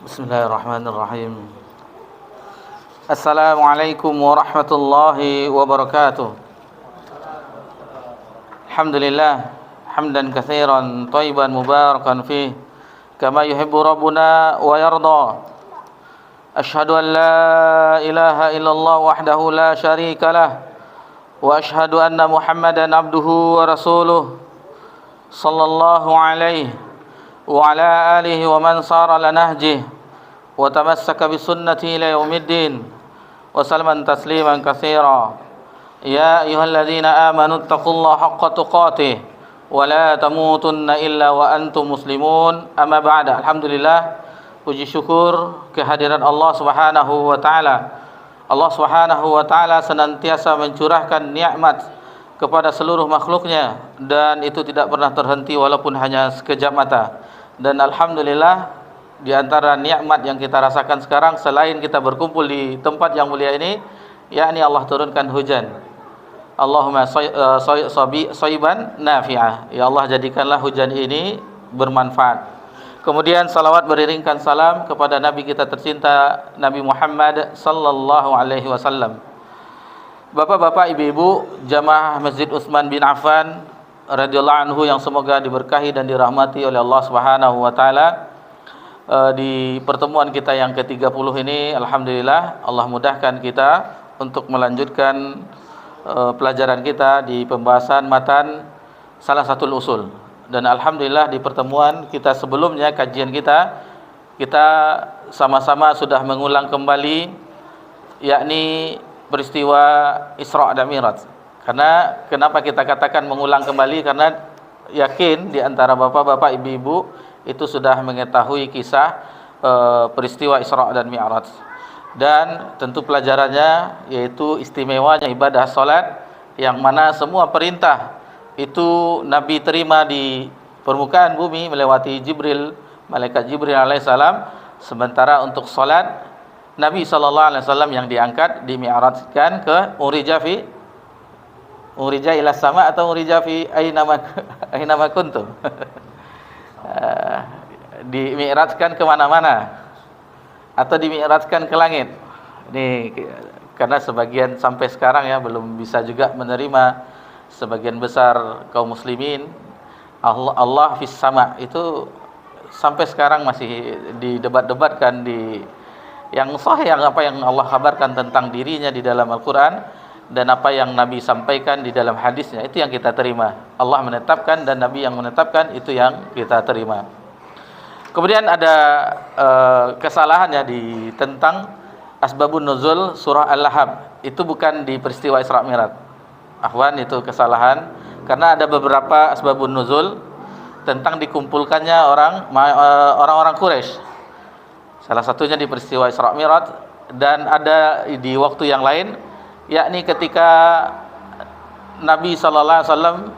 Bismillahirrahmanirrahim. Assalamualaikum warahmatullahi wabarakatuh. Alhamdulillah hamdan katsiran thayyiban mubarakan fih kama yuhibbu rabbuna wa yarda. Asyhadu an la ilaha illallah wahdahu la syarika lah wa asyhadu anna Muhammadan abduhu wa rasuluh sallallahu alaihi wa ala alihi wa man sara ala nahjih wa tamassaka bi sunnati ila yaumiddin wa salaman tasliman katsira. Ya ayyuhalladzina amanu taqullaha haqqa tuqatih wa la tamutunna illa wa antum muslimun. Amma ba'da. Alhamdulillah, puji syukur kehadiran Allah Subhanahu wa taala. Allah Subhanahu wa taala senantiasa mencurahkan nikmat kepada seluruh makhluknya, dan itu tidak pernah terhenti walaupun hanya sekejap mata. Dan alhamdulillah, di antara nikmat yang kita rasakan sekarang selain kita berkumpul di tempat yang mulia ini, yakni Allah turunkan hujan. Allahumma shayban nafi'ah. Ya Allah, jadikanlah hujan ini bermanfaat. Kemudian salawat beriringkan salam kepada Nabi kita tercinta, Nabi Muhammad sallallahu alaihi wasallam. Bapak-bapak, ibu-ibu, jamaah Masjid Utsman bin Affan radhiyallahu anhu yang semoga diberkahi dan dirahmati oleh Allah Subhanahu wa taala. Di pertemuan kita yang ke-30 ini, alhamdulillah Allah mudahkan kita untuk melanjutkan pelajaran kita di pembahasan matan salah satu usul. Dan alhamdulillah di pertemuan kita sebelumnya, kajian kita sama-sama sudah mengulang kembali, yakni peristiwa Isra dan Mi'raj. Karena kenapa kita katakan mengulang kembali? Karena yakin di antara bapak-bapak, ibu-ibu itu sudah mengetahui kisah peristiwa Isra dan Mi'raj. Dan tentu pelajarannya yaitu istimewanya ibadah salat, yang mana semua perintah itu Nabi terima di permukaan bumi melewati Jibril, malaikat Jibril alaihissalam. Sementara untuk salat, Nabi SAW yang diangkat, dimi'rajkan ke urija ila sama atau urija fi ainama kuntum. Dimi'rajkan ke mana-mana atau dimi'rajkan ke langit. Ini karena sebagian sampai sekarang ya belum bisa juga menerima, sebagian besar kaum muslimin Allah fis sama itu sampai sekarang masih didebat-debatkan di yang sahih, yang apa yang Allah kabarkan tentang dirinya di dalam Al-Qur'an dan apa yang Nabi sampaikan di dalam hadisnya, itu yang kita terima. Allah menetapkan dan Nabi yang menetapkan, itu yang kita terima. Kemudian ada kesalahannya tentang asbabun nuzul surah Al-Lahab. Itu bukan di peristiwa Isra Mi'raj. Akhwan, itu kesalahan. Karena ada beberapa asbabun nuzul tentang dikumpulkannya orang-orang Quraisy. Salah satunya di peristiwa Isra Mi'raj, dan ada di waktu yang lain, yakni ketika Nabi SAW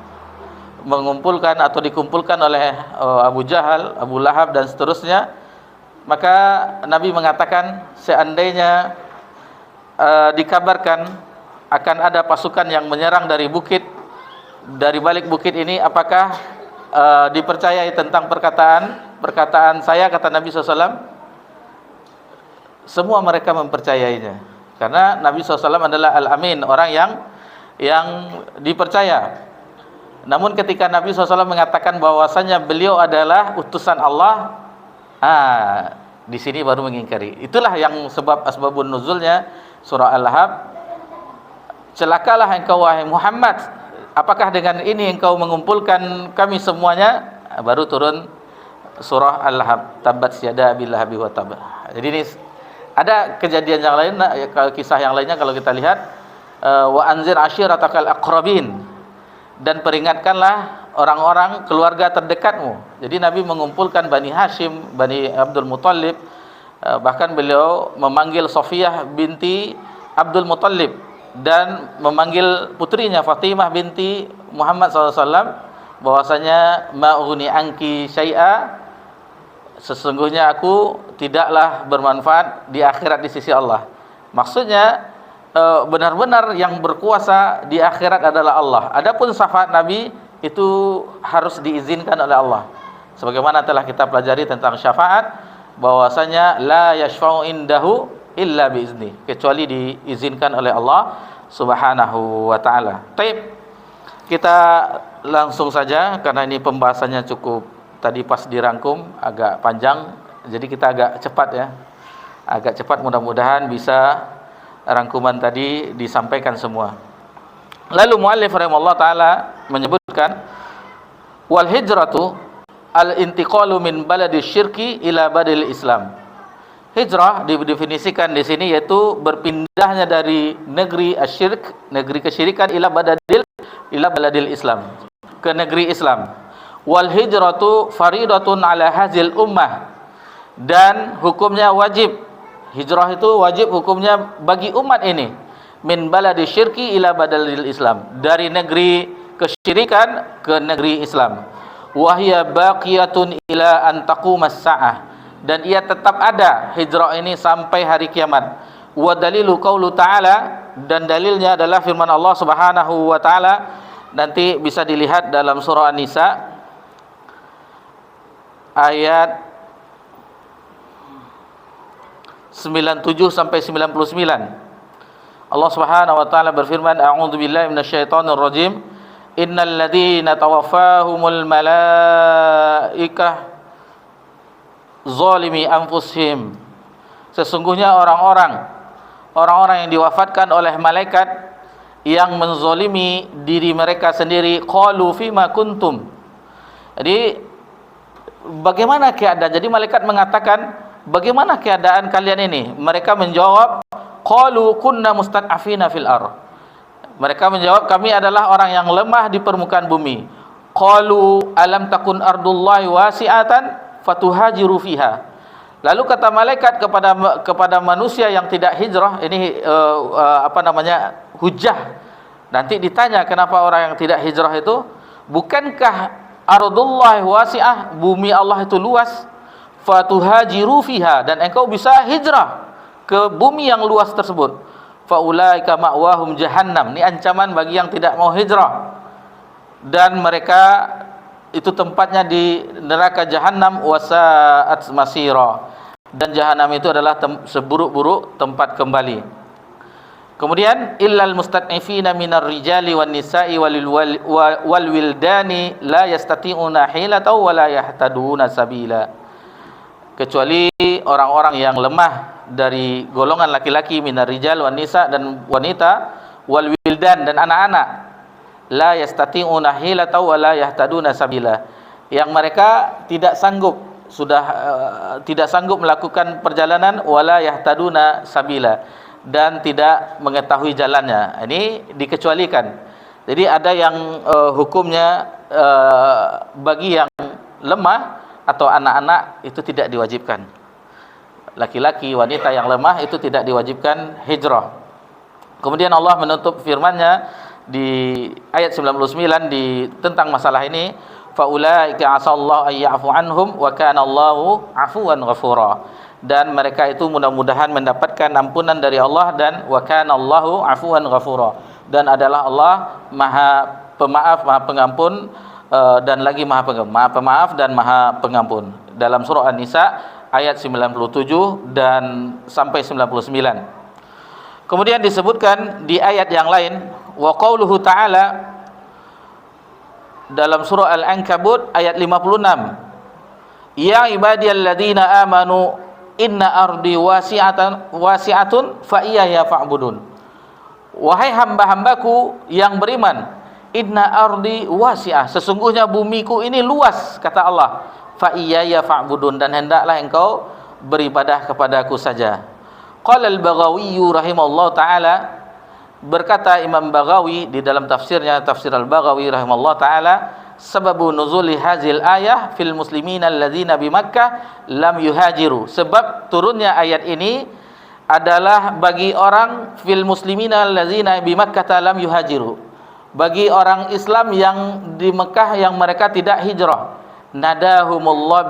mengumpulkan atau dikumpulkan oleh Abu Jahal, Abu Lahab dan seterusnya. Maka Nabi mengatakan, seandainya dikabarkan akan ada pasukan yang menyerang dari balik bukit ini, apakah dipercayai tentang perkataan saya, kata Nabi SAW. Semua mereka mempercayainya, karena Nabi SAW adalah Al-Amin, orang yang dipercaya. Namun ketika Nabi SAW mengatakan bahwasanya beliau adalah utusan Allah, di sini baru mengingkari. Itulah yang sebab asbabun nuzulnya surah Al-Lahab. Celakalah engkau wahai Muhammad, apakah dengan ini engkau mengumpulkan kami semuanya? Baru turun surah Al-Lahab, tabat yada abil lahabi wa tab. Jadi ini ada kejadian yang lain, kisah yang lainnya kalau kita lihat, wa anzir ashiratakal aqrabin, dan peringatkanlah orang-orang keluarga terdekatmu. Jadi Nabi mengumpulkan Bani Hashim, Bani Abdul Muttalib, bahkan beliau memanggil Sofiyah binti Abdul Muttalib dan memanggil putrinya Fatimah binti Muhammad SAW, bahwasanya ma'uni anki syai'a, sesungguhnya aku tidaklah bermanfaat di akhirat di sisi Allah. Maksudnya benar-benar yang berkuasa di akhirat adalah Allah. Adapun syafaat Nabi itu harus diizinkan oleh Allah. Sebagaimana telah kita pelajari tentang syafaat, bahwasanya la yashfa'u indahu illa biizni, kecuali diizinkan oleh Allah Subhanahu wa taala. Baik. Kita langsung saja karena ini pembahasannya cukup tadi pas dirangkum agak panjang, jadi kita agak cepat ya. Agak cepat, mudah-mudahan bisa rangkuman tadi disampaikan semua. Lalu muallif rahimahullah taala menyebutkan wal hijratu al-intiqalu min baladi syirki ila badil Islam. Hijrah didefinisikan di sini yaitu berpindahnya dari negeri asyirk, negeri kesyirikan ila baladil Islam, ke negeri Islam. Wal hijratu faridatun ala hazil ummah, dan hukumnya wajib. Hijrah itu wajib hukumnya bagi umat ini. Min baladi syirki ila baladil Islam, dari negeri kesyirikan ke negeri Islam. Wahya baqiyatun ila an taqumas sa'ah, dan ia tetap ada hijrah ini sampai hari kiamat. Wa dalilu qaulu ta'ala, dan dalilnya adalah firman Allah Subhanahu wa taala, nanti bisa dilihat dalam surah An-Nisa ayat 97 sampai 99. Allah Subhanahu wa taala berfirman, a'udzubillahi minasyaitonir rajim. Innal ladzina tawaffahumul malaikah zalimi anfusihim, sesungguhnya orang-orang yang diwafatkan oleh malaikat yang menzalimi diri mereka sendiri. Qalu fima kuntum, jadi bagaimana keadaan, jadi malaikat mengatakan bagaimana keadaan kalian ini? Mereka menjawab qalu kunna mustad'afina fil ardh, mereka menjawab kami adalah orang yang lemah di permukaan bumi. Qalu alam takun ardullahi wasi'atan fatuhajiru fiha. Lalu kata malaikat kepada manusia yang tidak hijrah, ini hujah. Nanti ditanya kenapa orang yang tidak hijrah itu, bukankah ardullahi wasi'ah, bumi Allah itu luas, fatuhajiru fiha, dan engkau bisa hijrah ke bumi yang luas tersebut. Faulaika ma'wahum jahannam, ini ancaman bagi yang tidak mau hijrah, dan mereka itu tempatnya di neraka Jahannam. Wasa'at masira, dan Jahannam itu adalah seburuk-buruk tempat kembali. Kemudian illal mustad'ifina minar rijali wan nisa'i wal wildani la yastati'una hilatan wa la yahtaduna sabila, kecuali orang-orang yang lemah dari golongan laki-laki, minar rijal wan nisa, dan wanita, wal wildan, dan anak-anak, la yastati'una hilatan wa la yahtaduna sabila, yang mereka tidak sanggup melakukan perjalanan, wala yahtaduna sabila, dan tidak mengetahui jalannya. Ini dikecualikan. Jadi ada yang hukumnya bagi yang lemah atau anak-anak itu tidak diwajibkan. Laki-laki, wanita yang lemah itu tidak diwajibkan hijrah. Kemudian Allah menutup firman-Nya di ayat 99 tentang masalah ini, faulaika asallahu ayya'fu anhum wa kana Allahu 'afuwan ghafura, dan mereka itu mudah-mudahan mendapatkan ampunan dari Allah, dan wa kana Allahu 'afuwan ghafura, dan adalah Allah Maha Pemaaf, Maha Pengampun, dan lagi Maha Pemaaf dan Maha Pengampun. Dalam surah An-Nisa ayat 97 dan sampai 99. Kemudian disebutkan di ayat yang lain, wa qauluhu ta'ala, dalam surah Al-Ankabut ayat 56, ya ibadiyalladzina amanu inna ardi wasi'atun fa iyaya fa'budun, wahai hamba-hambaku yang beriman, inna ardi wasi'ah, sesungguhnya bumiku ini luas, kata Allah, fa iyaya fa'budun, dan hendaklah engkau beribadah kepadaku saja. Qala al-Baghawi rahimahullah taala, berkata Imam Baghawi di dalam tafsirnya, tafsir al-Baghawi rahimahullah taala, sababu nuzuli hazil ayah fil muslimina alladzina bi Makkah lam yuhajiru, sebab turunnya ayat ini adalah bagi orang fil muslimina alladzina bi Makkah lam yuhajiru, bagi orang Islam yang di Mekah yang mereka tidak hijrah. Nadahumullah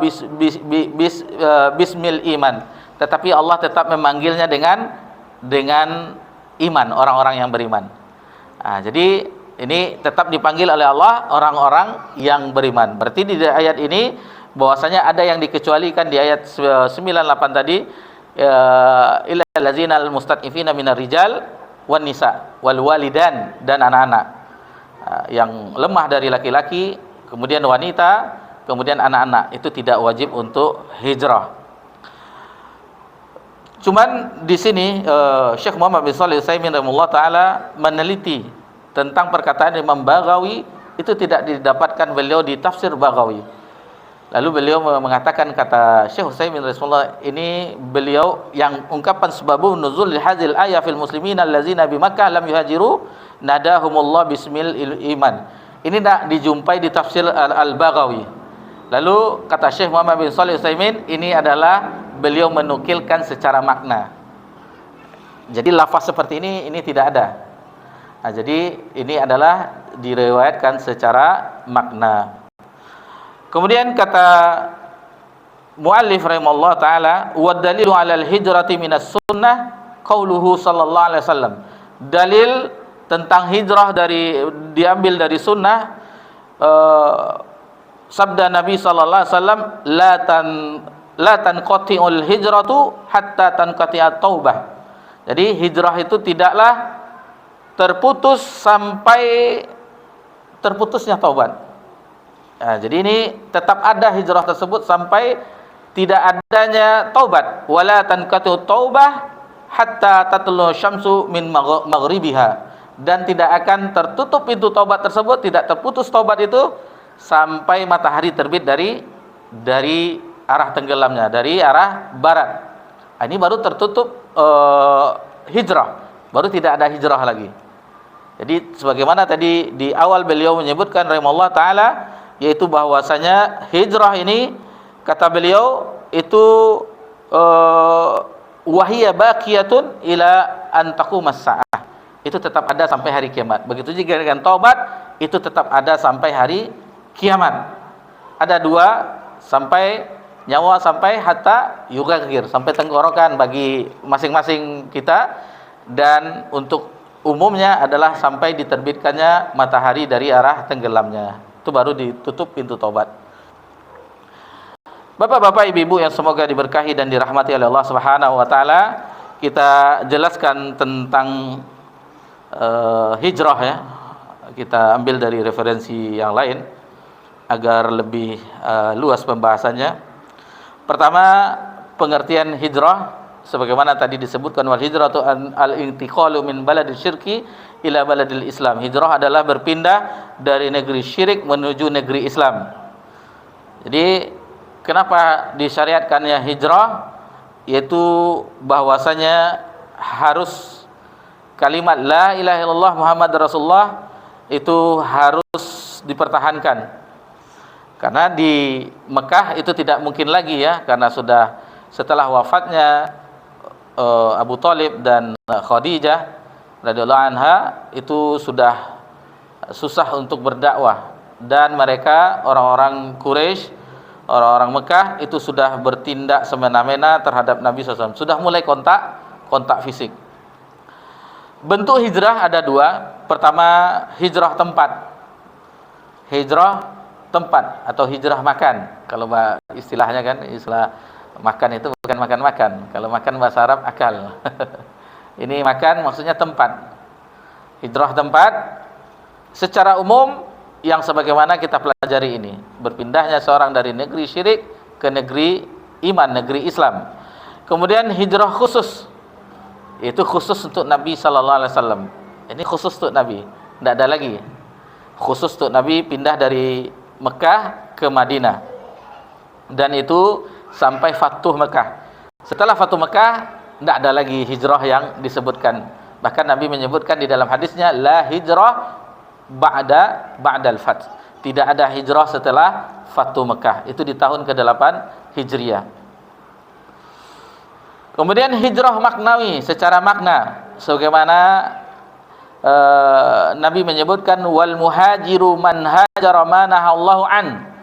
bismil iman, tetapi Allah tetap memanggilnya dengan iman, orang-orang yang beriman. Jadi ini tetap dipanggil oleh Allah orang-orang yang beriman. Berarti di ayat ini bahwasanya ada yang dikecualikan di ayat 98 tadi, illa allazina almustad'ifina minar rijal wan nisa wal walidan, dan anak-anak yang lemah dari laki-laki, kemudian wanita, kemudian anak-anak, itu tidak wajib untuk hijrah. Cuman di sini Syekh Muhammad bin Shalih Al-Utsaimin rahimahullah taala meneliti tentang perkataan Imam Baghawi, itu tidak didapatkan beliau di tafsir Baghawi. Lalu beliau mengatakan, kata Syekh Utsaimin rahimahullah, ini beliau yang ungkapan sebabun nuzul hadhil ayah fil muslimin allazina bi Makkah lam yuhajiru nadahumullah bismil iman. Ini tak dijumpai di tafsir Al-Baghawi. Lalu kata Syekh Muhammad bin Shalih Al-Utsaimin, ini adalah beliau menukilkan secara makna. Jadi lafaz seperti ini tidak ada. Nah, jadi ini adalah diriwayatkan secara makna. Kemudian kata muallif rahimahullah taala, wa dalilu 'alal hijrati minas sunnah qauluhu sallallahu alaihi wasallam. Dalil tentang hijrah diambil dari sunnah, sabda Nabi sallallahu alaihi wasallam, la tanqati'ul hijratu hatta tanqati'at taubah. Jadi hijrah itu tidaklah terputus sampai terputusnya taubat. Nah, jadi ini tetap ada hijrah tersebut sampai tidak adanya taubat. Wala tanqati'ut taubah hatta tatlu syamsu min maghribiha. Dan tidak akan tertutup pintu taubat tersebut, tidak terputus taubat itu sampai matahari terbit dari arah tenggelamnya, dari arah barat. Ini baru tertutup hijrah, baru tidak ada hijrah lagi. Jadi sebagaimana tadi di awal beliau menyebutkan rahimahullah taala, yaitu bahwasanya hijrah ini, kata beliau, itu wahiyya baqiyatun ila an taqumas saah. Itu tetap ada sampai hari kiamat. Begitu juga dengan taubat, itu tetap ada sampai hari kiamat. Ada dua, sampai nyawa, sampai hatta yughagir, sampai tenggorokan bagi masing-masing kita, dan untuk umumnya adalah sampai diterbitkannya matahari dari arah tenggelamnya. Itu baru ditutup pintu taubat. Bapak-bapak, ibu-ibu yang semoga diberkahi dan dirahmati oleh Allah Subhanahu wa taala, kita jelaskan tentang hijrah ya. Kita ambil dari referensi yang lain agar lebih luas pembahasannya. Pertama, pengertian hijrah sebagaimana tadi disebutkan, wal hijratu al-intiqalu min baladil syirki ila baladil Islam. Hijrah adalah berpindah dari negeri syirik menuju negeri Islam. Jadi kenapa disyariatkannya hijrah? Yaitu bahwasanya harus kalimat la ilaha illallah Muhammad Rasulullah itu harus dipertahankan. Karena di Mekah itu tidak mungkin lagi ya, karena sudah setelah wafatnya Abu Thalib dan Khadijah radhiyallahu anha, itu sudah susah untuk berdakwah, dan mereka orang-orang Quraisy, orang-orang Mekah itu sudah bertindak semena-mena terhadap Nabi SAW, sudah mulai kontak fisik. Bentuk hijrah ada dua. Pertama, hijrah tempat atau hijrah makan. Kalau istilahnya kan, istilah makan itu bukan makan-makan. Kalau makan bahasa Arab akal. Ini makan maksudnya tempat. Hijrah tempat secara umum yang sebagaimana kita pelajari ini, berpindahnya seorang dari negeri syirik ke negeri iman, negeri Islam. Kemudian hijrah khusus, itu khusus untuk Nabi sallallahu alaihi wasallam. Ini khusus untuk Nabi, tidak ada lagi. Khusus untuk Nabi pindah dari Mekah ke Madinah. Dan itu sampai Fatuh Mekah. Setelah Fatuh Mekah tidak ada lagi hijrah yang disebutkan. Bahkan Nabi menyebutkan di dalam hadisnya, la hijrah ba'dal fath. Tidak ada hijrah setelah Fatuh Mekah. Itu di tahun ke-8 Hijriah. Kemudian hijrah maknawi, secara makna, sebagaimana Nabi menyebutkan, wal muhajiru man hajara ma nahallahu an.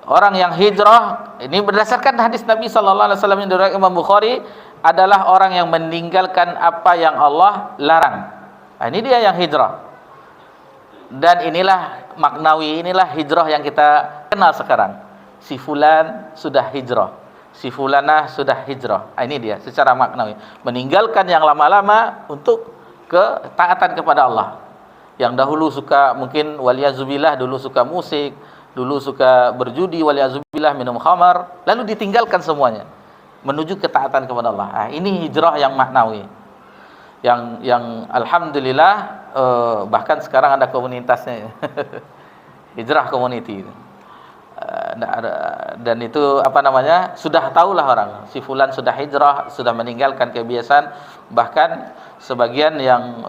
Orang yang hijrah, ini berdasarkan hadis Nabi sallallahu alaihi wasallam yang diriwayatkan Imam Bukhari, adalah orang yang meninggalkan apa yang Allah larang. Nah, ini dia yang hijrah. Dan inilah maknawi, inilah hijrah yang kita kenal sekarang. si fulan sudah hijrah, si fulanah sudah hijrah. Ini dia secara maknawi, meninggalkan yang lama-lama untuk ketaatan kepada Allah. Yang dahulu suka, mungkin waliyazubillah dulu suka musik, dulu suka berjudi, waliyazubillah minum khamar, lalu ditinggalkan semuanya menuju ketaatan kepada Allah. Ini hijrah yang maknawi, yang alhamdulillah bahkan sekarang ada komunitasnya. Hijrah community. Dan itu sudah tahulah orang, si fulan sudah hijrah, sudah meninggalkan kebiasaan, bahkan sebagian yang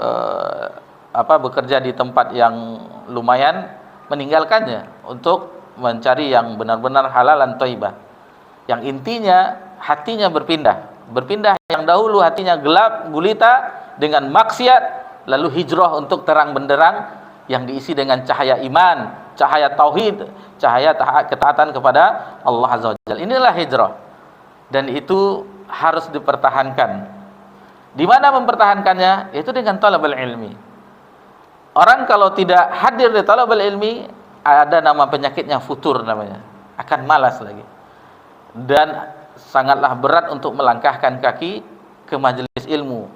bekerja di tempat yang lumayan meninggalkannya untuk mencari yang benar-benar halalan thayyibah, yang intinya hatinya berpindah yang dahulu hatinya gelap gulita dengan maksiat, lalu hijrah untuk terang benderang yang diisi dengan cahaya iman, cahaya tauhid, cahaya ketaatan kepada Allah Azza wa Jalla. Inilah hijrah, dan itu harus dipertahankan. Di mana mempertahankannya? Yaitu dengan talabul ilmi. Orang kalau tidak hadir di talabul ilmi, ada nama penyakitnya futur namanya, akan malas lagi, dan sangatlah berat untuk melangkahkan kaki ke majelis ilmu,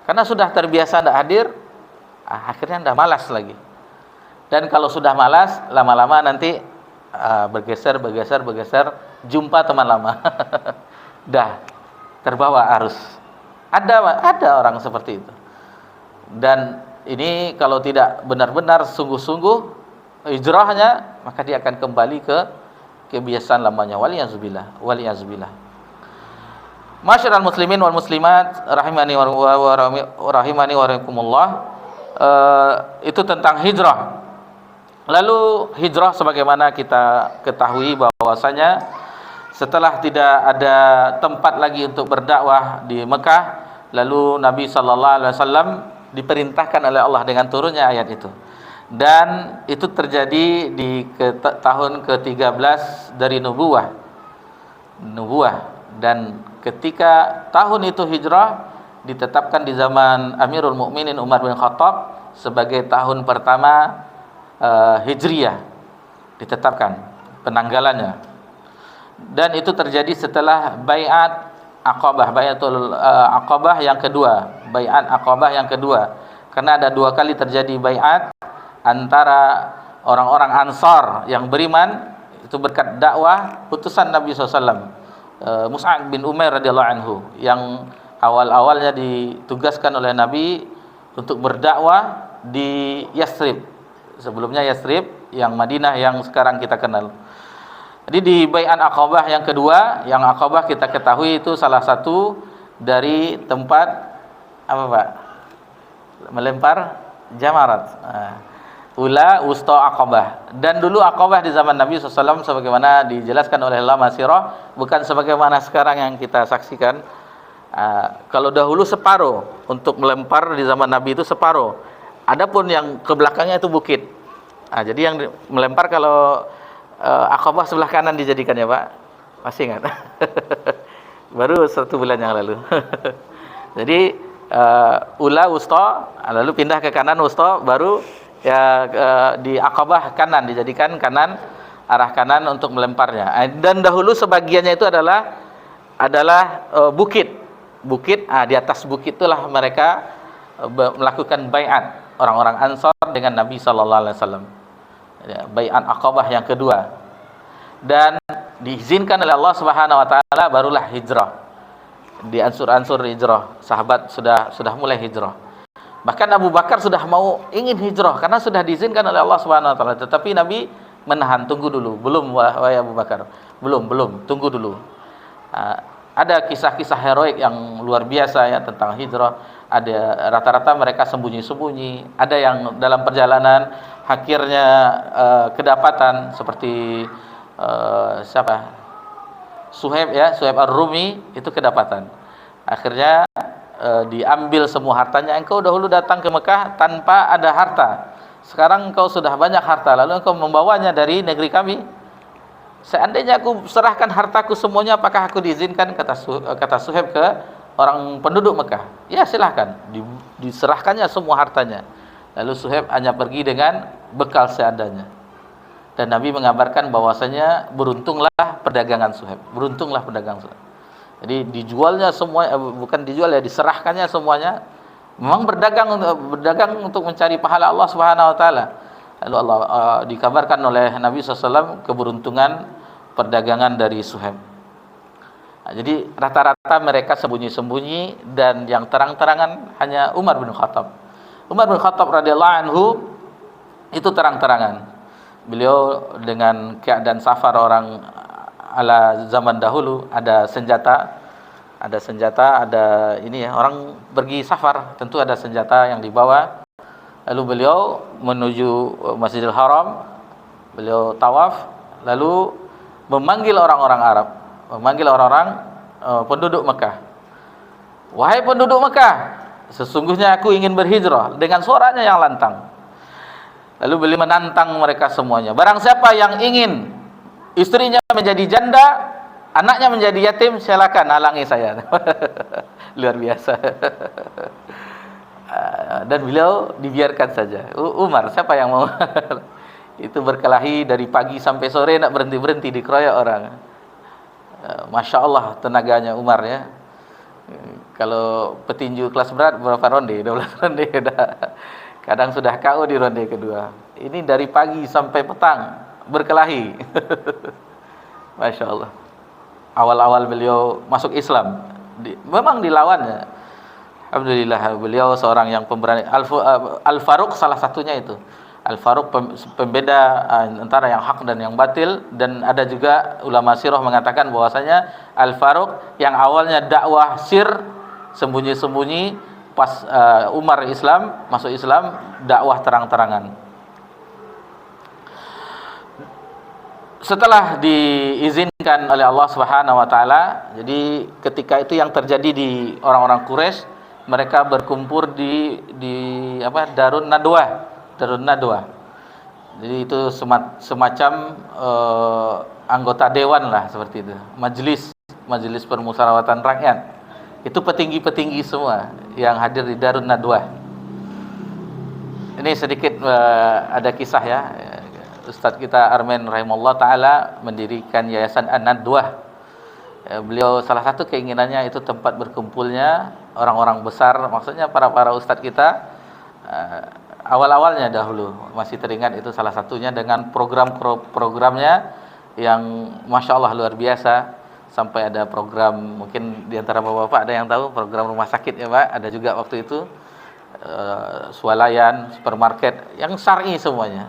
karena sudah terbiasa tidak hadir, akhirnya tidak malas lagi. Dan kalau sudah malas, lama-lama nanti bergeser, jumpa teman lama. Dah terbawa arus. Ada orang seperti itu. Dan ini kalau tidak benar-benar sungguh-sungguh hijrahnya, maka dia akan kembali ke kebiasaan lamanya. Waliyazubillah. Masyarul muslimin wal muslimat rahimani wa rahimakumullah. Itu tentang hijrah. Lalu hijrah sebagaimana kita ketahui bahwasanya setelah tidak ada tempat lagi untuk berdakwah di Mekah, lalu Nabi sallallahu alaihi wasallam diperintahkan oleh Allah dengan turunnya ayat itu. Dan itu terjadi di tahun ke-13 dari nubuwah. Dan ketika tahun itu hijrah ditetapkan di zaman Amirul Mukminin Umar bin Khattab sebagai tahun pertama Hijriyah, ditetapkan penanggalannya. Dan itu terjadi setelah Bai'at Aqabah, Bai'atul Aqabah yang kedua, Bai'at Aqabah yang kedua. Karena ada dua kali terjadi bai'at antara orang-orang Ansar yang beriman, itu berkat dakwah putusan Nabi SAW. Mus'ab bin Umair radhiyallahu anhu yang awal-awalnya ditugaskan oleh Nabi untuk berdakwah di Yathrib. Sebelumnya Yathrib yang Madinah yang sekarang kita kenal. Jadi di Bai'at Aqabah yang kedua, yang Aqabah kita ketahui itu salah satu dari tempat melempar jamarat. Ula Wusta Aqabah. Dan dulu Aqabah di zaman Nabi SAW sebagaimana dijelaskan oleh ulama sirah, bukan sebagaimana sekarang yang kita saksikan. Kalau dahulu separuh untuk melempar di zaman Nabi itu separuh. Adapun yang ke belakangnya itu bukit. Jadi yang melempar kalau Aqabah sebelah kanan dijadikan ya Pak. Masih ingat? Baru 1 bulan yang lalu. Jadi ula wusta, lalu pindah ke kanan wusta, baru di Aqabah kanan dijadikan kanan, arah kanan untuk melemparnya. Dan dahulu sebagiannya itu adalah bukit. Di atas bukit itulah mereka melakukan bai'at orang-orang Ansar dengan Nabi sallallahu alaihi wasallam. Bai'at Aqabah yang kedua. Dan diizinkan oleh Allah Subhanahu wa taala barulah hijrah. Di ansur-ansur hijrah, sahabat sudah mulai hijrah. Bahkan Abu Bakar sudah ingin hijrah karena sudah diizinkan oleh Allah Subhanahu wa taala, tetapi Nabi menahan, tunggu dulu. Belum wahai Abu Bakar. Belum, tunggu dulu. Ada kisah-kisah heroik yang luar biasa ya tentang hijrah. Ada rata-rata mereka sembunyi-sembunyi, ada yang dalam perjalanan akhirnya kedapatan seperti Suhaib Ar-Rumi itu kedapatan. Akhirnya diambil semua hartanya. Engkau dahulu datang ke Mekah tanpa ada harta. Sekarang engkau sudah banyak harta, lalu engkau membawanya dari negeri kami. Seandainya aku serahkan hartaku semuanya, apakah aku diizinkan? Kata Suhaib ke orang penduduk Mekah. Ya silahkan. Diserahkannya semua hartanya. Lalu Suhaib hanya pergi dengan bekal seadanya. Dan Nabi mengabarkan bahwasanya beruntunglah perdagangan Suhaib, beruntunglah pedagang Suhaib. Jadi dijualnya semua, bukan dijual ya, diserahkannya semuanya. Memang berdagang untuk mencari pahala Allah Subhanahu wa taala. Lalu Allah dikabarkan oleh Nabi SAW keberuntungan perdagangan dari Suhaib. Nah, jadi rata-rata mereka sembunyi-sembunyi, dan yang terang-terangan hanya Umar bin Khattab. Umar bin Khattab radhiyallahu anhu itu terang-terangan. Beliau dengan keadaan safar orang ala zaman dahulu, ada senjata, ada ini ya, orang pergi safar tentu ada senjata yang dibawa. Lalu beliau menuju Masjidil Haram, beliau tawaf, lalu memanggil orang-orang Arab, memanggil orang-orang penduduk Mekah. Wahai penduduk Mekah, sesungguhnya aku ingin berhijrah, dengan suaranya yang lantang. Lalu beliau menantang mereka semuanya. Barang siapa yang ingin istrinya menjadi janda, anaknya menjadi yatim, silakan halangi saya. Luar biasa. Dan beliau dibiarkan saja. Umar, siapa yang mau? Itu berkelahi dari pagi sampai sore, nak berhenti-berhenti dikeroyok orang. Masya Allah tenaganya Umar ya. Kalau petinju kelas berat berapa ronde? 12 ronde dah. Kadang sudah KO di ronde kedua. Ini dari pagi sampai petang berkelahi. Masya Allah. Awal-awal beliau masuk Islam, memang dilawannya. Alhamdulillah, beliau seorang yang pemberani. Al-Faruq salah satunya itu. Al-Faruq pembeda antara yang hak dan yang batil. Dan ada juga ulama sirah mengatakan bahwasanya Al-Faruq yang awalnya dakwah sir, sembunyi-sembunyi, pas Umar Islam, masuk Islam, dakwah terang-terangan. Setelah diizinkan oleh Allah Subhanahu wa taala, jadi ketika itu yang terjadi di orang-orang Quraisy, mereka berkumpul di Darun Nadwah. Jadi itu semacam anggota dewan lah, seperti itu. Majelis permusyawaratan rakyat. Itu petinggi-petinggi semua yang hadir di Darun Nadwah. Ini sedikit ada kisah ya. Ustadz kita Armen rahimahullah ta'ala mendirikan Yayasan An-Nadwah. Beliau salah satu keinginannya itu tempat berkumpulnya orang-orang besar, maksudnya para ustadz kita. Awal-awalnya dahulu masih teringat itu salah satunya dengan program-programnya yang Masya Allah luar biasa. Sampai ada program, mungkin diantara bapak-bapak ada yang tahu program rumah sakit ya Pak, ada juga waktu itu swalayan, supermarket, yang syar'i semuanya.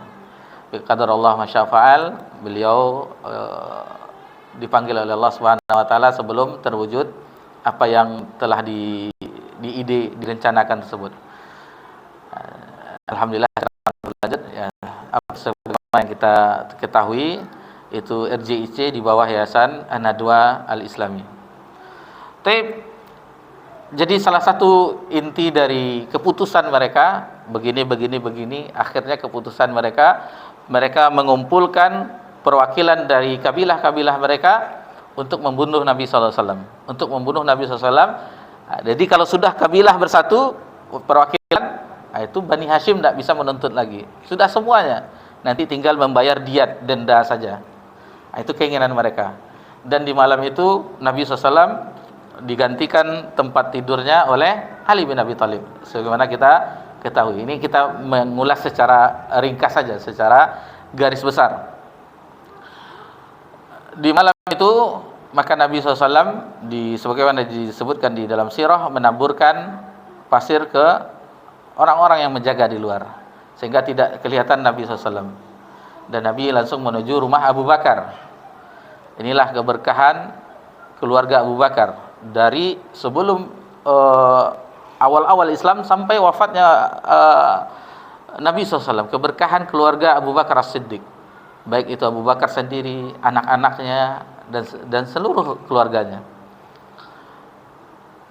Qadarullah masyafa'al, beliau dipanggil oleh Allah Subhanahu wa taala sebelum terwujud apa yang telah direncanakan tersebut. Alhamdulillah berlanjut ya, apa sebagaimana yang kita ketahui itu RJIC di bawah Yayasan An-Nadwah Al-Islami. Jadi salah satu inti dari keputusan mereka begini, akhirnya keputusan mereka mengumpulkan perwakilan dari kabilah-kabilah mereka untuk membunuh Nabi sallallahu alaihi wasallam. Jadi kalau sudah kabilah bersatu perwakilan, itu Bani Hashim tidak bisa menuntut lagi. Sudah semuanya. Nanti tinggal membayar diat, denda saja. Itu keinginan mereka. Dan di malam itu Nabi SAW digantikan tempat tidurnya oleh Ali bin Abi Thalib. Sebagaimana kita ketahui. Ini kita mengulas secara ringkas saja, secara garis besar. Di malam itu maka Nabi SAW sebagaimana disebutkan di dalam sirah, menaburkan pasir ke orang-orang yang menjaga di luar sehingga tidak kelihatan Nabi SAW. Dan Nabi langsung menuju rumah Abu Bakar. Inilah keberkahan keluarga Abu Bakar dari sebelum awal-awal Islam sampai wafatnya Nabi SAW. Keberkahan keluarga Abu Bakar As-Siddiq, baik itu Abu Bakar sendiri, anak-anaknya, dan seluruh keluarganya.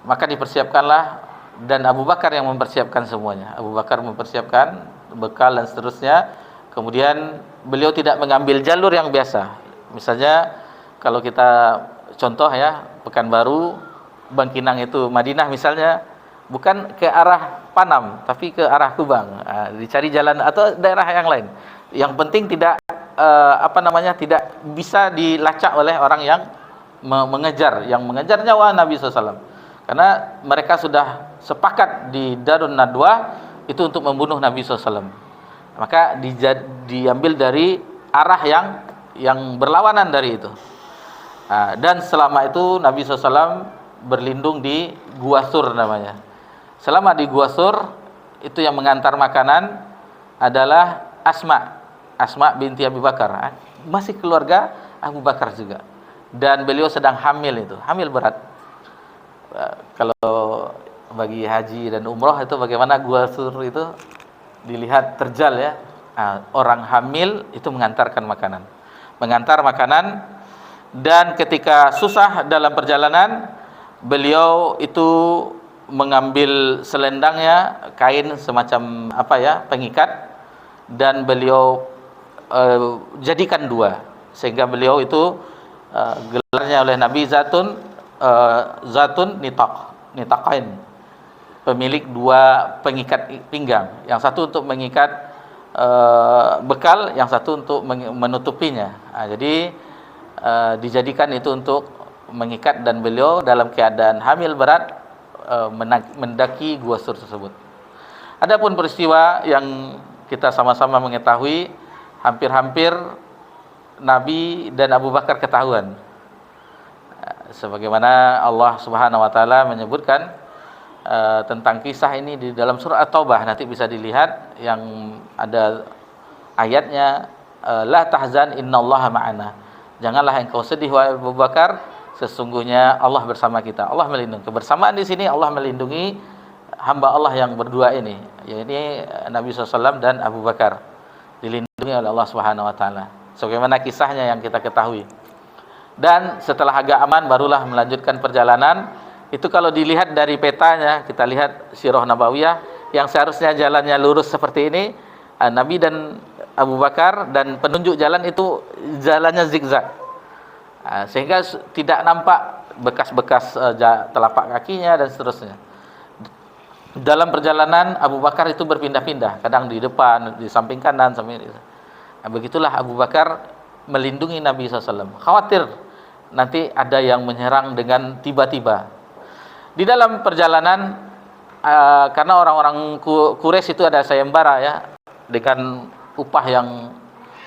Maka dipersiapkanlah, dan Abu Bakar yang mempersiapkan semuanya. Abu Bakar mempersiapkan bekal dan seterusnya. Kemudian beliau tidak mengambil jalur yang biasa. Misalnya kalau kita contoh ya, Pekanbaru, Bangkinang itu Madinah misalnya, bukan ke arah Panam tapi ke arah Kubang. Dicari jalan atau daerah yang lain. Yang penting tidak tidak bisa dilacak oleh orang yang mengejar, yang mengejar nyawa Nabi SAW. Karena mereka sudah sepakat di Darun Nadwa itu untuk membunuh Nabi SAW. Maka diambil dari arah yang berlawanan dari itu. Dan selama itu Nabi SAW berlindung di Gua Sur namanya. Selama di Gua Sur, itu yang mengantar makanan adalah Asma binti Abu Bakar, masih keluarga Abu Bakar juga, dan beliau sedang hamil, itu hamil berat. Kalau bagi haji dan umroh itu bagaimana Gua Sur itu dilihat terjal ya. Orang hamil itu mengantar makanan, dan ketika susah dalam perjalanan, beliau itu mengambil selendangnya, kain semacam pengikat, dan beliau jadikan dua, sehingga beliau itu gelarnya oleh Nabi Zatun nitaqain, pemilik dua pengikat pinggang, yang satu untuk mengikat bekal, yang satu untuk menutupinya. Jadi dijadikan itu untuk mengikat, dan beliau dalam keadaan hamil berat mendaki Gua Sur tersebut. Adapun peristiwa yang kita sama-sama mengetahui, hampir-hampir Nabi dan Abu Bakar ketahuan. Sebagaimana Allah Subhanahu wa taala menyebutkan tentang kisah ini di dalam surah At-Taubah, nanti bisa dilihat yang ada ayatnya, la tahzan innallaha ma'ana. Janganlah engkau sedih wahai Abu Bakar, sesungguhnya Allah bersama kita. Allah melindungi. Kebersamaan di sini Allah melindungi hamba Allah yang berdua ini, yaitu Nabi SAW dan Abu Bakar, dilindungi oleh Allah Subhanahu wa taala. Sebagaimana kisahnya yang kita ketahui. Dan setelah agak aman barulah melanjutkan perjalanan. Itu kalau dilihat dari petanya, kita lihat Sirah Nabawiyah, yang seharusnya jalannya lurus seperti ini, Nabi dan Abu Bakar, dan penunjuk jalan itu jalannya zigzag, sehingga tidak nampak bekas-bekas telapak kakinya dan seterusnya. Dalam perjalanan Abu Bakar itu berpindah-pindah, kadang di depan, di samping kanan, begitulah Abu Bakar melindungi Nabi SAW, khawatir nanti ada yang menyerang dengan tiba-tiba. Di dalam perjalanan, karena orang-orang Quraisy itu ada sayembara ya, dengan upah yang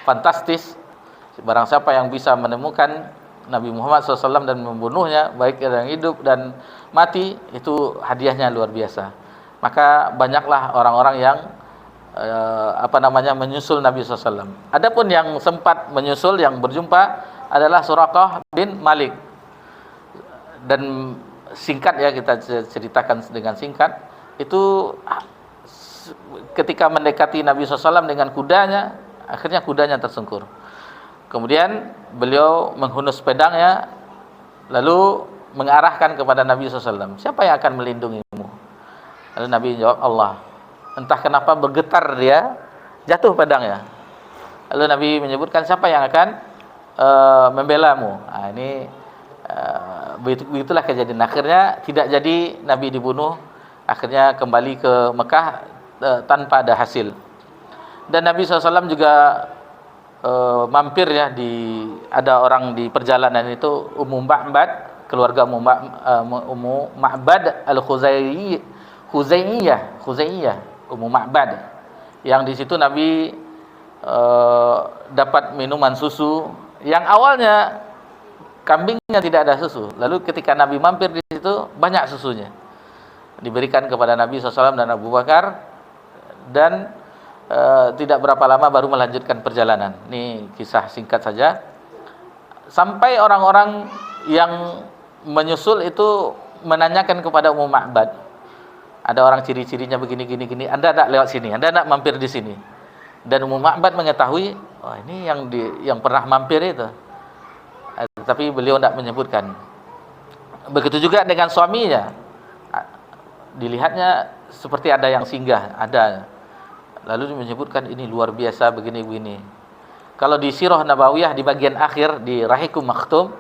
fantastis. Barang siapa yang bisa menemukan Nabi Muhammad SAW dan membunuhnya, baik yang hidup dan mati, itu hadiahnya luar biasa. Maka banyaklah orang-orang yang menyusul Nabi SAW. Adapun yang sempat menyusul, yang berjumpa adalah Suraqah bin Malik. Dan singkat ya, kita ceritakan dengan singkat, itu ketika mendekati Nabi SAW dengan kudanya, akhirnya kudanya tersungkur. Kemudian beliau menghunus pedangnya, lalu mengarahkan kepada Nabi SAW, siapa yang akan melindungimu? Lalu Nabi jawab, Allah. Entah kenapa bergetar dia, jatuh pedangnya. Lalu Nabi menyebutkan, siapa yang akan membelamu? Begitulah kejadian. Akhirnya tidak jadi Nabi dibunuh, akhirnya kembali ke Mekah tanpa ada hasil. Dan Nabi SAW juga mampir ya, ada orang di perjalanan itu, Ummu Ma'bad, keluarga Ummu Ma'bad Al-Khuzaiyah, Ummu Ma'bad, yang di situ Nabi dapat minuman susu yang awalnya kambingnya tidak ada susu. Lalu ketika Nabi mampir di situ, banyak susunya diberikan kepada Nabi SAW dan Abu Bakar, dan tidak berapa lama baru melanjutkan perjalanan. Ini kisah singkat saja. Sampai orang-orang yang menyusul itu menanyakan kepada Ummu Ma'bad, ada orang ciri-cirinya begini, Anda tak lewat sini, Anda tak mampir di sini. Dan Ummu Ma'bad mengetahui, oh ini yang pernah mampir itu. Tapi beliau tidak menyebutkan. Begitu juga dengan suaminya, dilihatnya seperti ada yang singgah, ada. Lalu menyebutkan ini luar biasa begini. Kalau di Sirah Nabawiyah di bagian akhir, di Rahiqum Makhtum,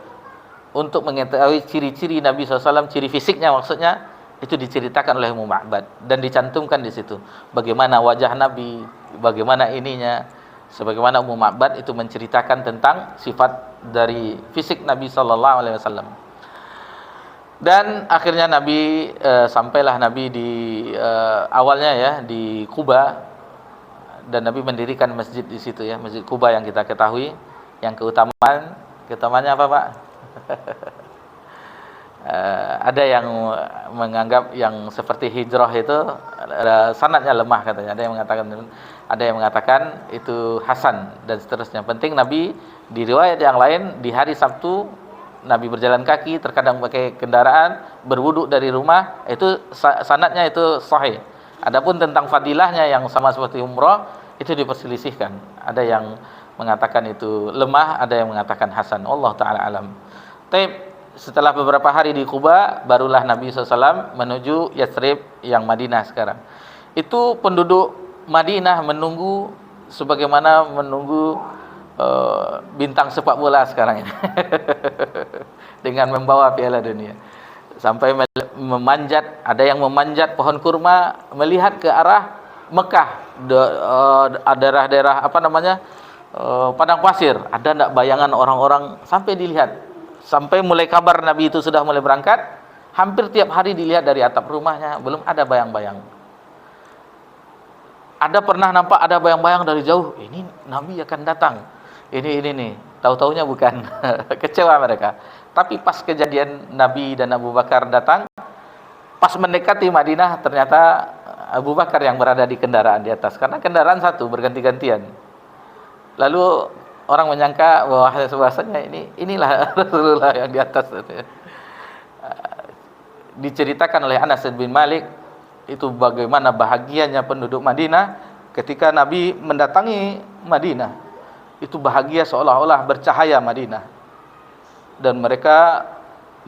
untuk mengetahui ciri-ciri Nabi SAW, ciri fisiknya maksudnya, itu diceritakan oleh Ummu Ma'bad dan dicantumkan di situ. Bagaimana wajah Nabi, bagaimana ininya, Sebagaimana Ummu Ma'bad itu menceritakan tentang sifat dari fisik Nabi sallallahu alaihi wasallam. Dan akhirnya Nabi sampailah Nabi di awalnya ya di Quba, dan Nabi mendirikan masjid di situ ya, Masjid Quba yang kita ketahui, yang keutamaannya apa Pak? Ada yang menganggap yang seperti hijrah itu sanadnya lemah katanya. Ada yang mengatakan itu hasan dan seterusnya. Penting Nabi di riwayat yang lain di hari Sabtu Nabi berjalan kaki, terkadang pakai kendaraan, berwudu dari rumah, itu sanadnya itu sahih. Adapun tentang fadilahnya yang sama seperti umrah itu diperselisihkan. Ada yang mengatakan itu lemah, ada yang mengatakan hasan. Allah taala alam. Setelah beberapa hari di Quba, barulah Nabi SAW menuju Yathrib yang Madinah sekarang. Itu penduduk Madinah menunggu sebagaimana menunggu bintang sepak bola sekarang ini. Dengan membawa Piala Dunia. Sampai memanjat, ada yang memanjat pohon kurma melihat ke arah Mekah, daerah-daerah padang pasir. Ada enggak bayangan orang-orang sampai dilihat. Sampai mulai kabar Nabi itu sudah mulai berangkat, hampir tiap hari dilihat dari atap rumahnya, belum ada bayang-bayang. Ada pernah nampak ada bayang-bayang dari jauh, ini Nabi akan datang. Ini nih, tahu-taunya bukan. Kecewa mereka. Tapi pas kejadian Nabi dan Abu Bakar datang, pas mendekati Madinah, ternyata Abu Bakar yang berada di kendaraan di atas, karena kendaraan satu berganti-gantian. Lalu orang menyangka bahwasanya inilah Rasulullah yang di atas. Diceritakan oleh Anas bin Malik itu bagaimana bahagianya penduduk Madinah ketika Nabi mendatangi Madinah. Itu bahagia seolah-olah bercahaya Madinah. Dan mereka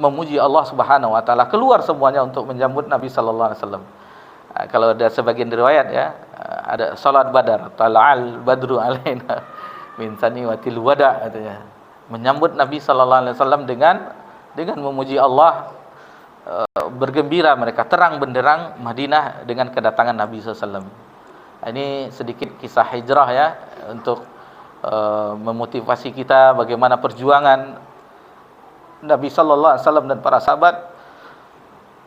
memuji Allah Subhanahu wa taala, keluar semuanya untuk menyambut Nabi sallallahu alaihi wasallam. Kalau ada sebagian riwayat ya, ada salat Badar, tala'al badru alaina min saniwatil wada katanya. Menyambut Nabi sallallahu alaihi wasallam dengan memuji Allah, bergembira mereka, terang benderang Madinah dengan kedatangan Nabi sallallahu alaihi wasallam. Ini sedikit kisah hijrah ya, untuk memotivasi kita bagaimana perjuangan Nabi sallallahu alaihi wasallam dan para sahabat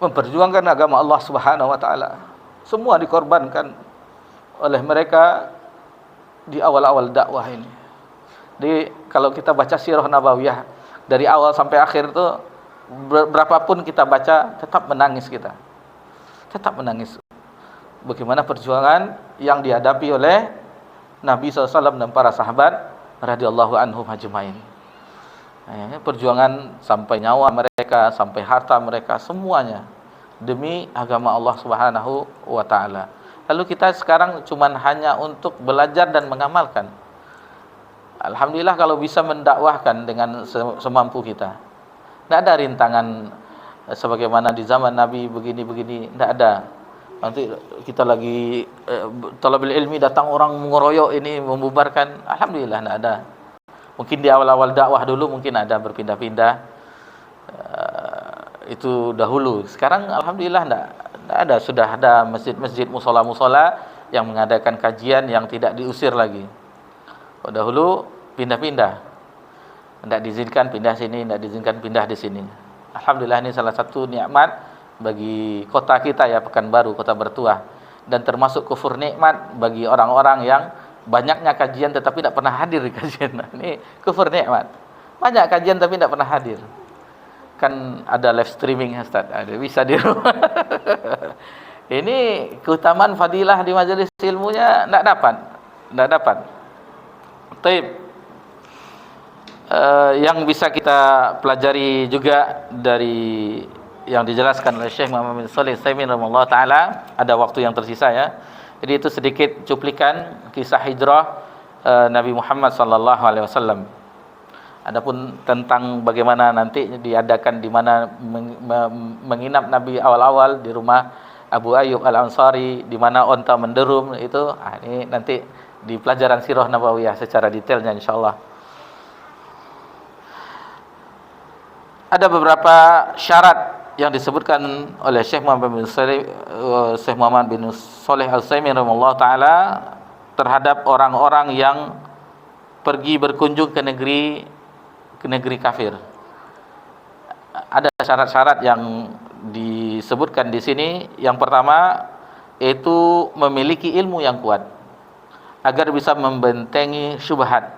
memperjuangkan agama Allah Subhanahu wa taala. Semua dikorbankan oleh mereka di awal-awal dakwah ini. Jadi kalau kita baca sirah nabawiyah dari awal sampai akhir itu, berapapun kita baca tetap menangis kita. Tetap menangis. Bagaimana perjuangan yang dihadapi oleh Nabi SAW dan para sahabat radhiyallahu anhum ajmain. Perjuangan sampai nyawa mereka, sampai harta mereka, semuanya demi agama Allah Subhanahu wa taala. Lalu kita sekarang cuman hanya untuk belajar dan mengamalkan. Alhamdulillah kalau bisa mendakwahkan dengan semampu kita. Tidak ada rintangan sebagaimana di zaman Nabi begini-begini, tidak ada. Nanti kita lagi talabul ilmi, datang orang mengeroyok ini, membubarkan. Alhamdulillah tidak ada. Mungkin di awal-awal dakwah dulu mungkin ada berpindah-pindah, itu dahulu. Sekarang alhamdulillah tidak ada. Sudah ada masjid-masjid, musola-musola yang mengadakan kajian yang tidak diusir lagi. Dahulu pindah-pindah, tidak diizinkan pindah sini, tidak diizinkan pindah di sini. Alhamdulillah, ini salah satu nikmat bagi kota kita ya, Pekanbaru, kota bertuah, dan termasuk kufur nikmat bagi orang-orang yang banyaknya kajian tetapi tidak pernah hadir di kajian. Nah, ini kufur nikmat. Banyak kajian tapi tidak pernah hadir. Kan ada live streaming Ustaz, ada bisa di rumah. Ini keutamaan fadilah di majelis ilmunya tidak dapat. Taib. Yang bisa kita pelajari juga dari yang dijelaskan oleh Syekh Muhammad bin Shalih Al-Utsaimin rahimahullah taala, ada waktu yang tersisa ya. Jadi itu sedikit cuplikan kisah hijrah Nabi Muhammad sallallahu alaihi wasallam. Adapun tentang bagaimana nanti diadakan di mana menginap Nabi awal-awal di rumah Abu Ayyub Al-Ansari, di mana onta menderum itu, ini nanti di pelajaran sirah nabawiyah secara detailnya insyaallah. Ada beberapa syarat yang disebutkan oleh Syekh Muhammad bin Shalih Al-Utsaimin rahimahullah taala terhadap orang-orang yang pergi berkunjung ke negeri kafir. Ada syarat-syarat yang disebutkan di sini. Yang pertama yaitu memiliki ilmu yang kuat agar bisa membentengi syubhat.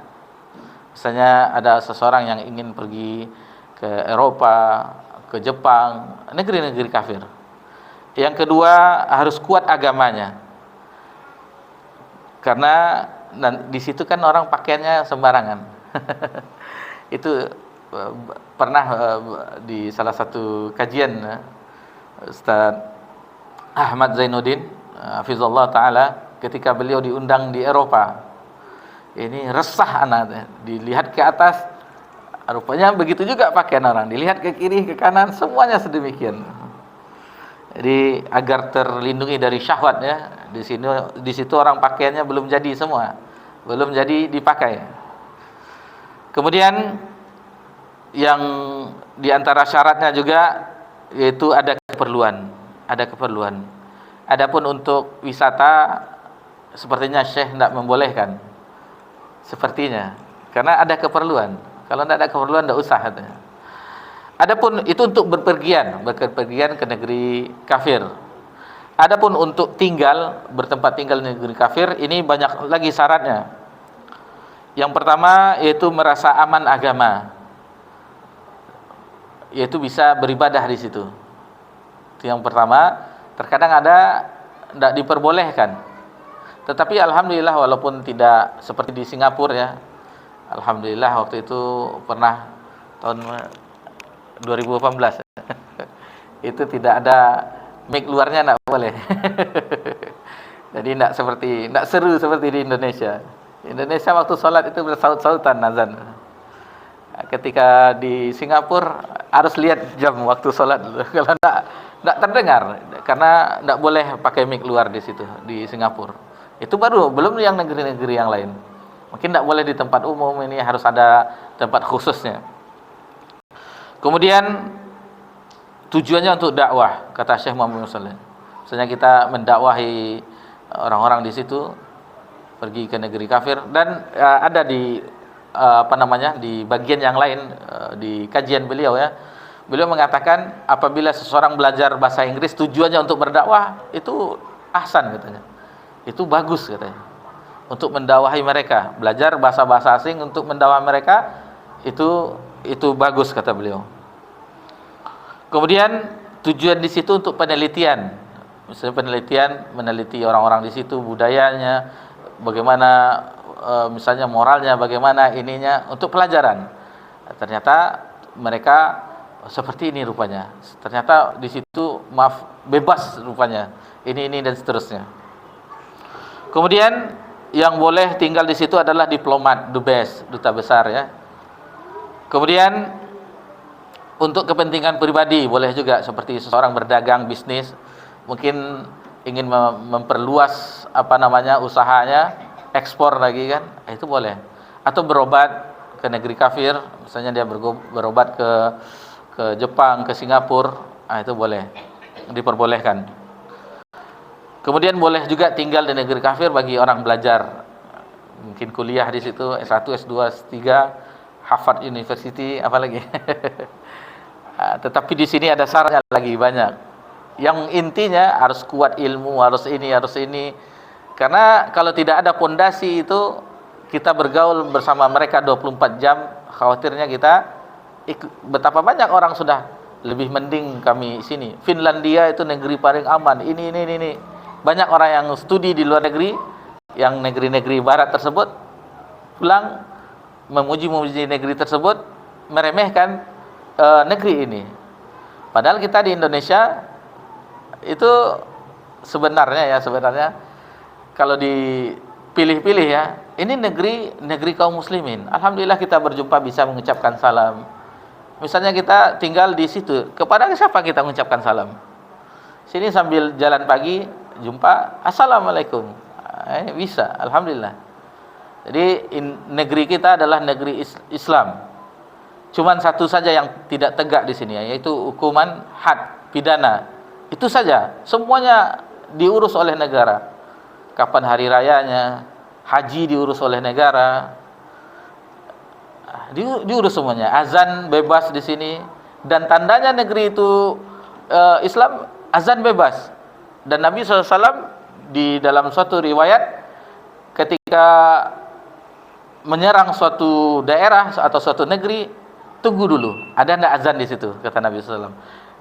Misalnya ada seseorang yang ingin pergi ke Eropa, ke Jepang, negeri-negeri kafir. Yang kedua harus kuat agamanya, karena di situ kan orang pakaiannya sembarangan. Itu pernah di salah satu kajian Ustaz Ahmad Zainuddin hafizallahu taala, ketika beliau diundang di Eropa, ini resah anak, dilihat ke atas rupanya begitu juga pakaian orang, dilihat ke kiri ke kanan semuanya sedemikian. Jadi agar terlindungi dari syahwat ya, di situ orang pakaiannya belum jadi semua, belum jadi dipakai. Kemudian yang diantara syaratnya juga yaitu ada keperluan. Adapun untuk wisata sepertinya Syekh tidak membolehkan. Sepertinya karena ada keperluan. Kalau tidak ada keperluan tidak usah katanya. Adapun itu untuk berpergian ke negeri kafir. Adapun untuk bertempat tinggal di negeri kafir, ini banyak lagi syaratnya. Yang pertama yaitu merasa aman agama, yaitu bisa beribadah di situ. Itu yang pertama. Terkadang ada tidak diperbolehkan, tetapi alhamdulillah walaupun tidak seperti di Singapura ya, alhamdulillah waktu itu pernah tahun 2018 itu tidak ada mic luarnya, tidak boleh. Jadi tidak seru seperti di Indonesia. Indonesia waktu sholat itu bersaut-sautan azan. Ketika di Singapura harus lihat jam waktu sholat dulu. Kalau tidak terdengar, karena tidak boleh pakai mic luar di situ di Singapura. Itu baru, belum yang negeri-negeri yang lain. Mungkin tidak boleh di tempat umum, ini harus ada tempat khususnya. Kemudian tujuannya untuk dakwah, kata Syekh Muhammad SAW. Misalnya kita mendakwahi orang-orang di situ, pergi ke negeri kafir, dan ada di di bagian yang lain di kajian beliau ya. Beliau mengatakan apabila seseorang belajar bahasa Inggris tujuannya untuk berdakwah, itu ahsan katanya. Itu bagus katanya. Untuk mendakwahi mereka, belajar bahasa-bahasa asing untuk mendakwahi mereka, itu bagus kata beliau. Kemudian tujuan di situ untuk penelitian. Misalnya meneliti orang-orang di situ, budayanya, bagaimana misalnya moralnya, bagaimana ininya, untuk pelajaran. Ternyata mereka seperti ini rupanya. Ternyata di situ bebas rupanya. Ini dan seterusnya. Kemudian yang boleh tinggal di situ adalah diplomat, dubes, duta besar ya. Kemudian untuk kepentingan pribadi boleh juga, seperti seseorang berdagang, bisnis, mungkin ingin memperluas usahanya, ekspor lagi kan, itu boleh. Atau berobat ke negeri kafir, misalnya dia berobat ke Jepang, ke Singapura, itu boleh, diperbolehkan. Kemudian boleh juga tinggal di negeri kafir bagi orang belajar, mungkin kuliah di situ, S1, S2, S3, Harvard University, apalagi. Tetapi di sini ada syaratnya lagi banyak. Yang intinya harus kuat ilmu, harus ini. Karena kalau tidak ada pondasi itu, kita bergaul bersama mereka 24 jam, khawatirnya kita betapa banyak orang sudah lebih mending kami sini. Finlandia itu negeri paling aman. Ini. Banyak orang yang studi di luar negeri, yang negeri-negeri barat tersebut, pulang memuji negeri tersebut, meremehkan negeri ini. Padahal kita di Indonesia itu sebenarnya kalau dipilih-pilih ya, ini negeri kaum muslimin. Alhamdulillah kita berjumpa bisa mengucapkan salam. Misalnya kita tinggal di situ, kepada siapa kita mengucapkan salam? Sini sambil jalan pagi jumpa, assalamualaikum, bisa, alhamdulillah. Jadi negeri kita adalah negeri Islam. Cuman satu saja yang tidak tegak di sini, yaitu hukuman had, pidana. Itu saja, semuanya diurus oleh negara. Kapan hari rayanya, haji diurus oleh negara, diurus semuanya. Azan bebas di sini, dan tandanya negeri itu Islam, azan bebas. Dan Nabi SAW di dalam suatu riwayat ketika menyerang suatu daerah atau suatu negeri, tunggu dulu, ada ndak azan di situ, kata Nabi SAW.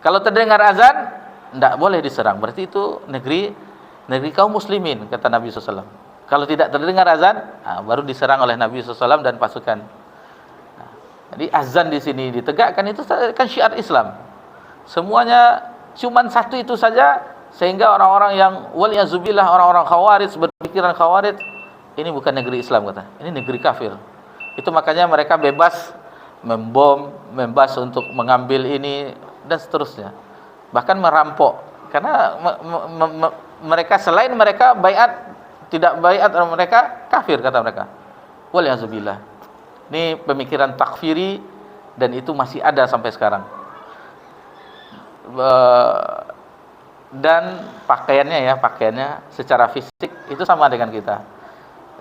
Kalau terdengar azan, ndak boleh diserang, berarti itu negeri kaum muslimin, kata Nabi SAW. Kalau tidak terdengar azan, baru diserang oleh Nabi SAW dan pasukan. Jadi azan di sini ditegakkan, itu kan syiar Islam. Semuanya cuman satu itu saja, sehingga orang-orang yang waliyazubillah, orang-orang khawarij, berpikiran khawarij, ini bukan negeri Islam, kata. Ini negeri kafir. Itu makanya mereka bebas membom, bebas untuk mengambil ini dan seterusnya. Bahkan merampok, karena mereka, selain mereka baiat, tidak baiat, mereka kafir, kata mereka. Waliyazubillah. Ini pemikiran takfiri, dan itu masih ada sampai sekarang. Dan pakaiannya secara fisik itu sama dengan kita,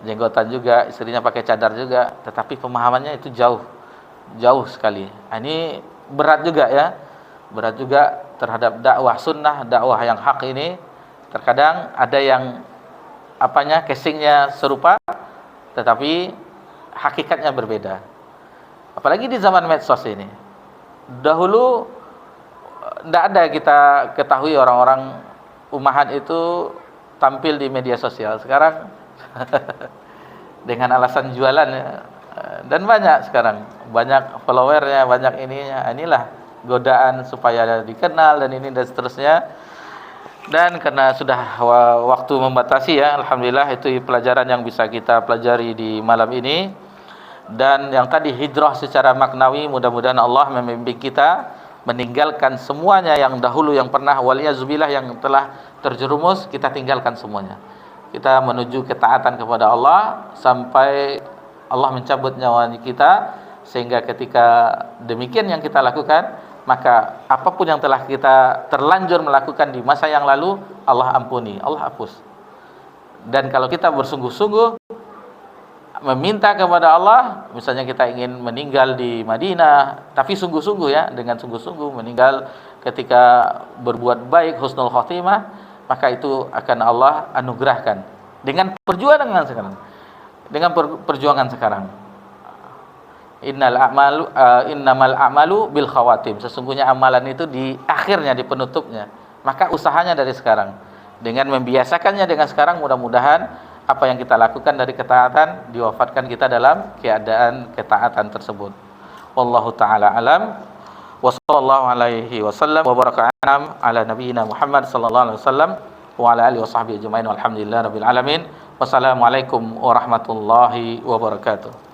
jenggotan juga, istrinya pakai cadar juga, tetapi pemahamannya itu jauh sekali. Ini berat juga ya, berat juga terhadap dakwah sunnah, dakwah yang hak ini. Terkadang ada yang casingnya serupa, tetapi hakikatnya berbeda. Apalagi di zaman medsos ini. Dahulu tidak ada kita ketahui orang-orang umahat itu tampil di media sosial. Sekarang dengan alasan jualan ya, dan banyak sekarang, banyak followernya, banyak ininya. Inilah godaan supaya dikenal dan ini dan seterusnya. Dan karena sudah waktu membatasi ya, alhamdulillah itu pelajaran yang bisa kita pelajari di malam ini. Dan yang tadi hijrah secara maknawi, mudah-mudahan Allah membimbing kita meninggalkan semuanya yang dahulu yang pernah waliyazubillah yang telah terjerumus, kita tinggalkan semuanya. Kita menuju ketaatan kepada Allah sampai Allah mencabut nyawa kita, sehingga ketika demikian yang kita lakukan, maka apapun yang telah kita terlanjur melakukan di masa yang lalu, Allah ampuni, Allah hapus. Dan kalau kita bersungguh-sungguh meminta kepada Allah, misalnya kita ingin meninggal di Madinah, tapi sungguh-sungguh ya, dengan sungguh-sungguh meninggal ketika berbuat baik, husnul khotimah, maka itu akan Allah anugerahkan dengan perjuangan sekarang. Dengan perjuangan sekarang. Innamal a'malu bil khawatim. Sesungguhnya amalan itu di akhirnya, di penutupnya. Maka usahanya dari sekarang. Dengan membiasakannya dengan sekarang, mudah-mudahan apa yang kita lakukan dari ketaatan diwafatkan kita dalam keadaan ketaatan tersebut. Wallahu taala alam. Wa sallallahu alaihi wasallam wa baraka ala nabiyyina Muhammad sallallahu alaihi wasallam wa ala alihi washabbihi ajmain. Walhamdulillahirabbil alamin. Wassalamualaikum warahmatullahi wabarakatuh.